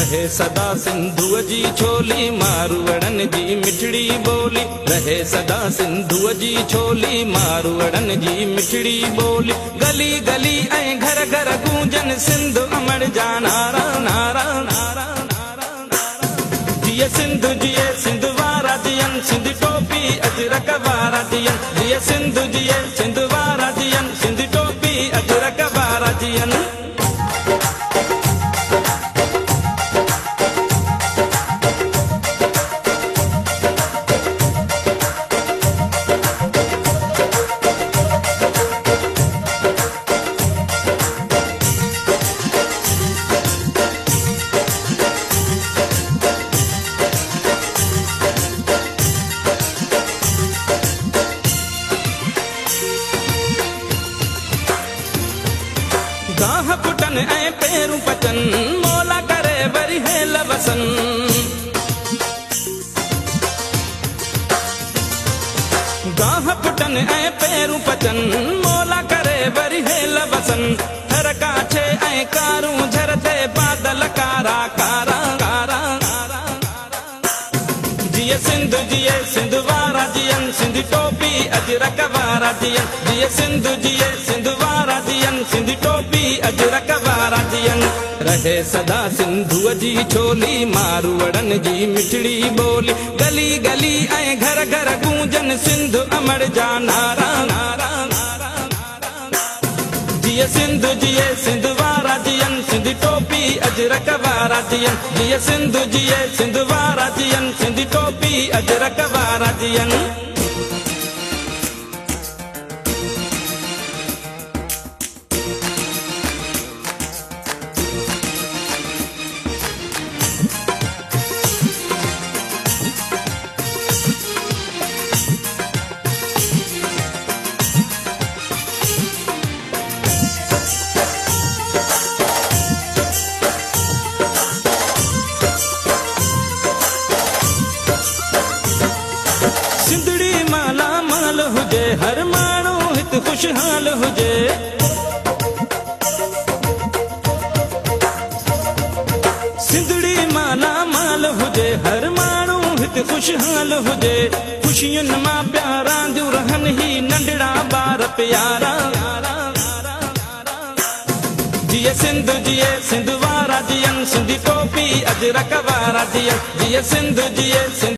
रहे सदा सिंधुअ जी छोली मारवड़न जी मिठड़ी बोली। रहे सदा सिंधुअ जी छोली मारवड़न जी मिठड़ी बोली। गली गली ऐं घर घर गूंजन सिंध अमर जा नारा नारा नारा नारा नारा। जिए सिंधु जिए सिंध वारा जियन सिंध टोपी अजरक वारा जियन। जिए सिंधु जिए सिंध वारा जियन सिंध टोपी अजरक वारा जियन। गाह पुटन ऐं पेरूं पचन मोला करे वरी हेल वसन। गाह पुटन ऐं पेरूं पचन मोला करे वरी हेल वसन। हर काछे ऐं कारूं झरते बादल कारा कारा कारा कारा। जिए सिंधु जिए सिंध वारा जियन सिंध टोपी अजरक वारा जियन। जिए सिंधु जिए सिंध वारा जियन सिंध टोपी अजरक वारा जियन। रहे सदा सिंधुअ जी छोली मारवड़न जी मिठड़ी बोली। गली गली ऐं घर घर गूंजन सिंध अमर जा नारा नारा नारा नारा। जिए सिंधु जिए सिंध वारा जियन सिंध टोपी अजरक वारा जियन। जिए सिंधु जिए सिंध वारा जियन सिंध टोपी अजरक वारा जियन। सिंधड़ी माला माल हुजे हर माण्हू हित खुशहाल हुजे। सिंधड़ी माला माल हुजे हर माण्हू हित खुशहाल हुजे। खुशियुनि मां प्यारा दियूं रहन ही नंढड़ा ॿार प्यारा। जिए सिंधु जिए सिंध वारा जियन सिंध टोपी अजरक वारा जियन। जिए सिंधु जिए सिंध